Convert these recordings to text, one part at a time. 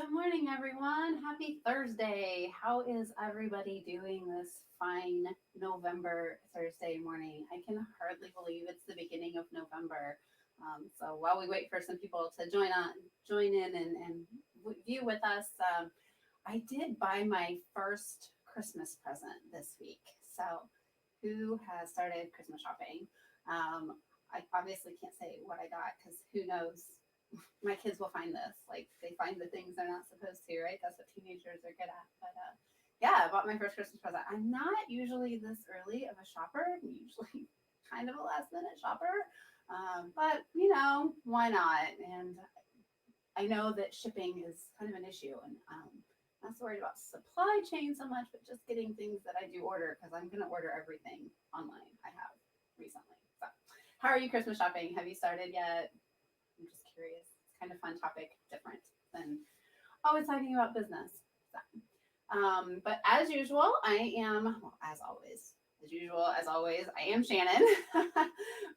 Good morning, everyone. Happy Thursday. How is everybody doing this fine November Thursday morning? I can hardly believe it's the beginning of November. So while we wait for some people to join in and view with us, I did buy my first Christmas present this week. So who has started Christmas shopping? I obviously can't say what I got because who knows, my kids will find this. Like they find the things they're not supposed to, right? That's what teenagers are good at. But yeah, I bought my first Christmas present. I'm not usually this early of a shopper. I'm usually kind of a last minute shopper. But why not? And I know that shipping is kind of an issue, and not so worried about supply chain so much, but just getting things that I do order because I'm going to order everything online. I have recently. So, how are you Christmas shopping? Have you started yet? I'm just curious. It's kind of fun topic, different than always talking about business. So, but as usual, I am, well, as always, I am Shannon. I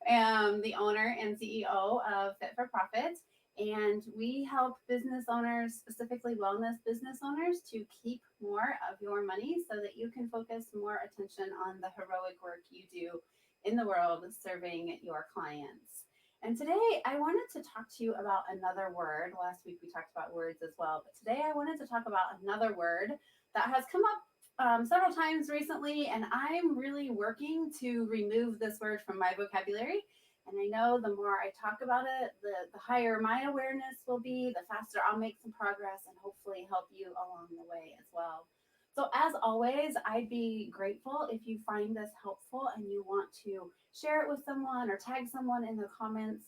am the owner and CEO of Fit for Profit. And we help business owners, specifically wellness business owners, to keep more of your money so that you can focus more attention on the heroic work you do in the world serving your clients. And today I wanted to talk to you about another word. Last week we talked about words as well, but today I wanted to talk about another word that has come up several times recently, and I'm really working to remove this word from my vocabulary. And I know the more I talk about it, the higher my awareness will be, the faster I'll make some progress and hopefully help you along the way as well. So, as always, I'd be grateful if you find this helpful and you want to share it with someone or tag someone in the comments.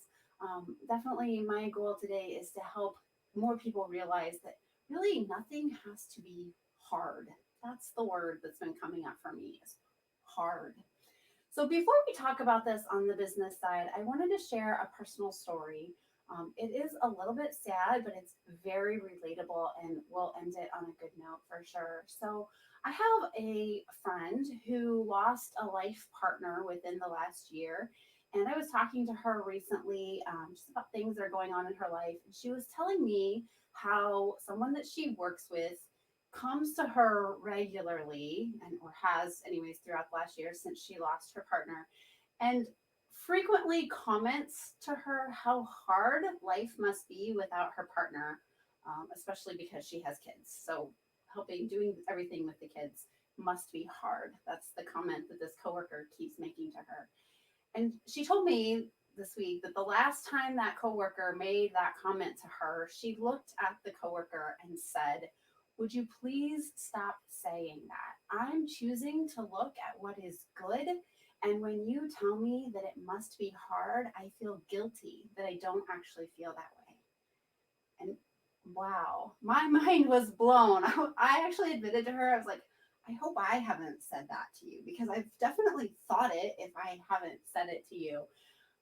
Definitely, my goal today is to help more people realize that really nothing has to be hard. That's the word that's been coming up for me is hard. So before we talk about this on the business side, I wanted to share a personal story. It is a little bit sad, but it's very relatable and we'll end it on a good note for sure. So I have a friend who lost a life partner within the last year. And I was talking to her recently just about things that are going on in her life. And she was telling me how someone that she works with comes to her regularly and or has anyways throughout the last year since she lost her partner and frequently comments to her how hard life must be without her partner, especially because she has kids. So doing everything with the kids must be hard. That's the comment that this coworker keeps making to her. And she told me this week that the last time that coworker made that comment to her, she looked at the coworker and said, "Would you please stop saying that? I'm choosing to look at what is good. And when you tell me that it must be hard, I feel guilty that I don't actually feel that way." And wow, my mind was blown. I actually admitted to her, I was like, I hope I haven't said that to you because I've definitely thought it if I haven't said it to you.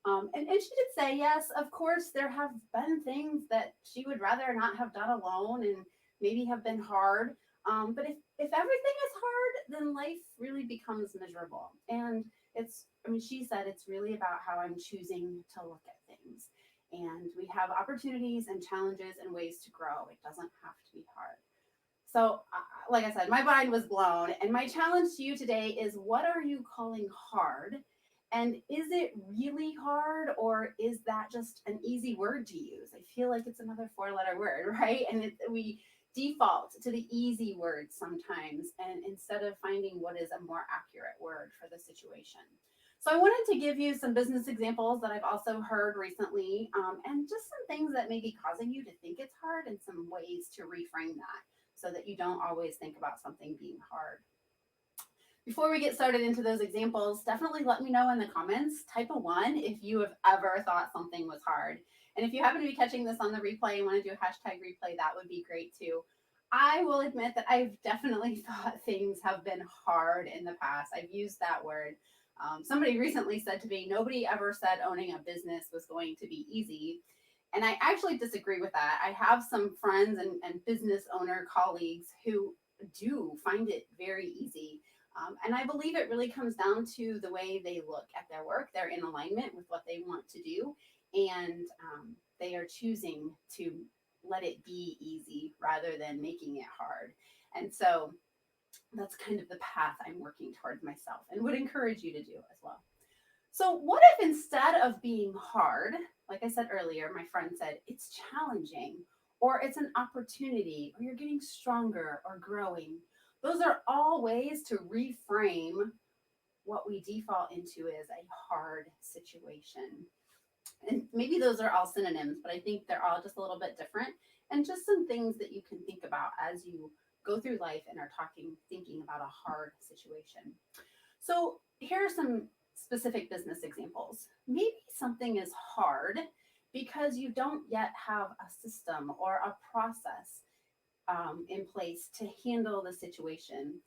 And she did say, yes, of course, there have been things that she would rather not have done alone and maybe have been hard. But if everything is hard, then life really becomes miserable. And she said it's really about how I'm choosing to look at things. And we have opportunities and challenges and ways to grow. It doesn't have to be hard. So, like I said, my mind was blown. And my challenge to you today is what are you calling hard? And is it really hard or is that just an easy word to use? I feel like it's another four-letter word, right? And we default to the easy word sometimes and instead of finding what is a more accurate word for the situation. So I wanted to give you some business examples that I've also heard recently and just some things that may be causing you to think it's hard and some ways to reframe that so that you don't always think about something being hard. Before we get started into those examples, definitely let me know in the comments, type a 1 if you have ever thought something was hard. And if you happen to be catching this on the replay and want to do a hashtag replay, that would be great too. I will admit that I've definitely thought things have been hard in the past. I've used that word. Somebody recently said to me, nobody ever said owning a business was going to be easy. And I actually disagree with that. I have some friends and business owner colleagues who do find it very easy. And I believe it really comes down to the way they look at their work. They're in alignment with what they want to do, and they are choosing to let it be easy rather than making it hard. And so that's kind of the path I'm working towards myself and would encourage you to do as well. So, what if instead of being hard, like I said earlier, my friend said it's challenging, or it's an opportunity, or you're getting stronger or growing? Those are all ways to reframe what we default into as a hard situation. And maybe those are all synonyms, but I think they're all just a little bit different and just some things that you can think about as you go through life and are thinking about a hard situation. So here are some specific business examples. Maybe something is hard because you don't yet have a system or a process in place to handle the situation.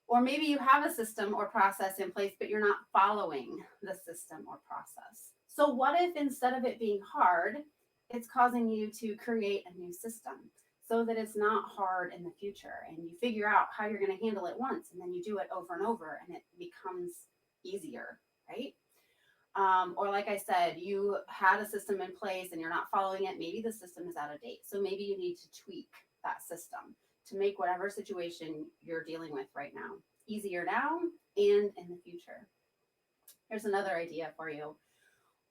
Or maybe you have a system or process in place, but you're not following the system or process. So, what if instead of it being hard, it's causing you to create a new system so that it's not hard in the future and you figure out how you're going to handle it once and then you do it over and over and it becomes easier, right? Or, like I said, you had a system in place and you're not following it. Maybe the system is out of date. So, maybe you need to tweak that system to make whatever situation you're dealing with right now easier now and in the future. Here's another idea for you.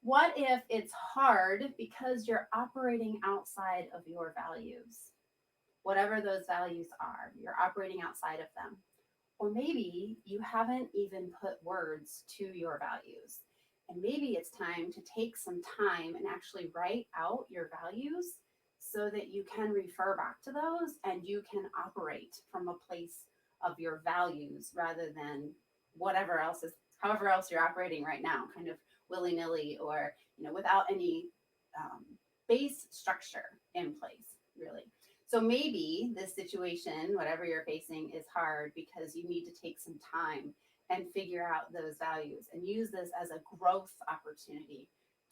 What if it's hard because you're operating outside of your values? Whatever those values are, you're operating outside of them. Or maybe you haven't even put words to your values. And maybe it's time to take some time and actually write out your values so that you can refer back to those and you can operate from a place of your values rather than whatever else is, however else you're operating right now, kind of willy-nilly or without any base structure in place, really. So maybe this situation, whatever you're facing, is hard because you need to take some time and figure out those values and use this as a growth opportunity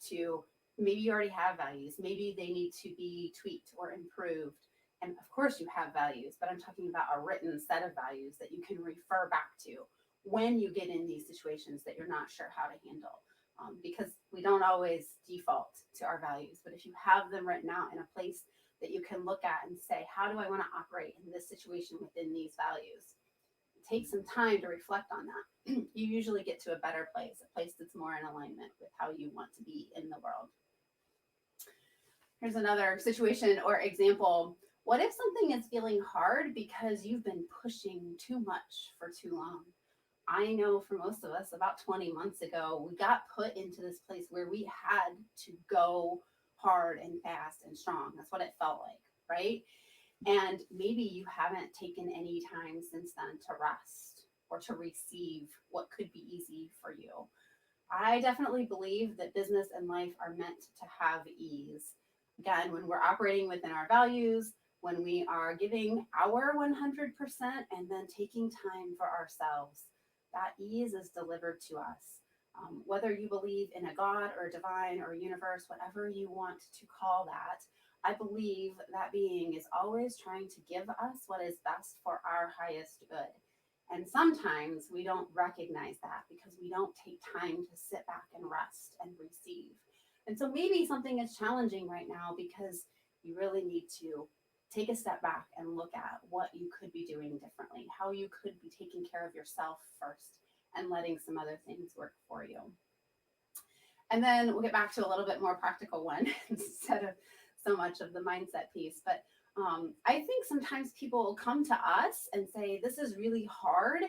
to, maybe you already have values, maybe they need to be tweaked or improved. And of course you have values, but I'm talking about a written set of values that you can refer back to when you get in these situations that you're not sure how to handle. Because we don't always default to our values, but if you have them written out in a place that you can look at and say, how do I want to operate in this situation within these values? Take some time to reflect on that. You usually get to a better place, a place that's more in alignment with how you want to be in the world. Here's another situation or example. What if something is feeling hard because you've been pushing too much for too long? I know for most of us, about 20 months ago, we got put into this place where we had to go hard and fast and strong. That's what it felt like, right? And maybe you haven't taken any time since then to rest or to receive what could be easy for you. I definitely believe that business and life are meant to have ease. Again, when we're operating within our values, when we are giving our 100% and then taking time for ourselves, that ease is delivered to us. Whether you believe in a God or a divine or a universe, whatever you want to call that, I believe that being is always trying to give us what is best for our highest good. And sometimes we don't recognize that because we don't take time to sit back and rest and receive. And so maybe something is challenging right now because you really need to take a step back and look at what you could be doing differently, how you could be taking care of yourself first and letting some other things work for you. And then we'll get back to a little bit more practical one instead of so much of the mindset piece. But I think sometimes people will come to us and say, this is really hard.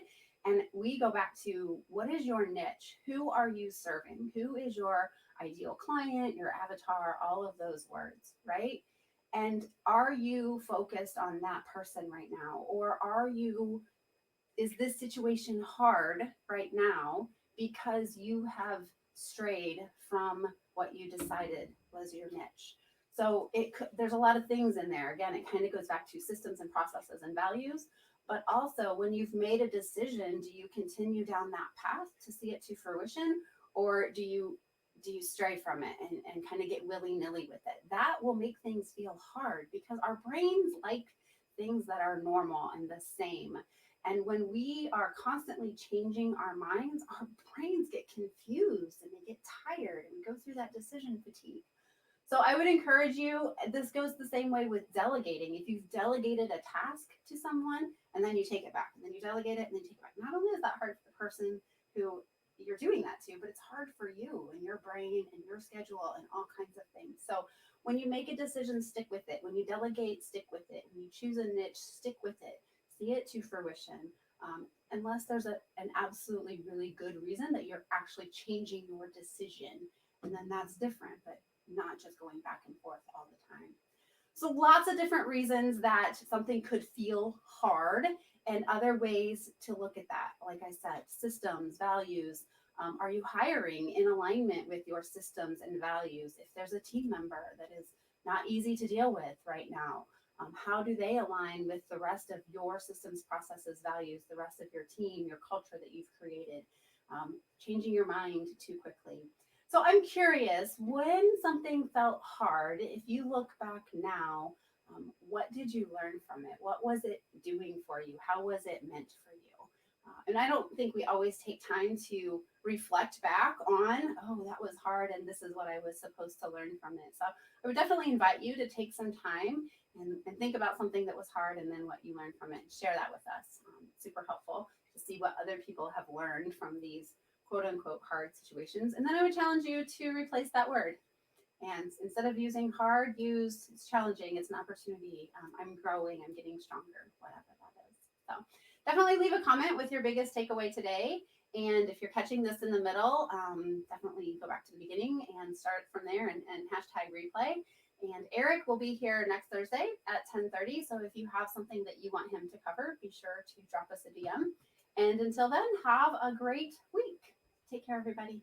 And we go back to, what is your niche? Who are you serving? Who is your ideal client, your avatar, all of those words, right? And are you focused on that person right now? Or is this situation hard right now because you have strayed from what you decided was your niche? So there's a lot of things in there. Again, it kind of goes back to systems and processes and values. But also, when you've made a decision, do you continue down that path to see it to fruition, or do you stray from it and kind of get willy-nilly with it? That will make things feel hard because our brains like things that are normal and the same. And when we are constantly changing our minds, our brains get confused and they get tired and we go through that decision fatigue. So I would encourage you, this goes the same way with delegating. If you've delegated a task to someone and then you take it back and then you delegate it and then take it back, not only is that hard for the person who you're doing that to, but it's hard for you and your brain and your schedule and all kinds of things. So when you make a decision, stick with it. When you delegate, stick with it. When you choose a niche, stick with it. See it to fruition. Unless there's an absolutely really good reason that you're actually changing your decision, and then that's different. But not just going back and forth all the time. So, lots of different reasons that something could feel hard, and other ways to look at that. Like I said, systems, values. Are you hiring in alignment with your systems and values? If there's a team member that is not easy to deal with right now, how do they align with the rest of your systems, processes, values, the rest of your team, your culture that you've created? Changing your mind too quickly. So I'm curious, when something felt hard, if you look back now, what did you learn from it? What was it doing for you? How was it meant for you? And I don't think we always take time to reflect back on, oh, that was hard, and this is what I was supposed to learn from it. So I would definitely invite you to take some time and think about something that was hard and then what you learned from it. Share that with us. Super helpful to see what other people have learned from these quote unquote hard situations. And then I would challenge you to replace that word. And instead of using hard, use it's challenging, it's an opportunity. I'm growing, I'm getting stronger, whatever that is. So definitely leave a comment with your biggest takeaway today. And if you're catching this in the middle, definitely go back to the beginning and start from there and hashtag replay. And Eric will be here next Thursday at 10:30. So if you have something that you want him to cover, be sure to drop us a DM. And until then, have a great week. Take care, everybody.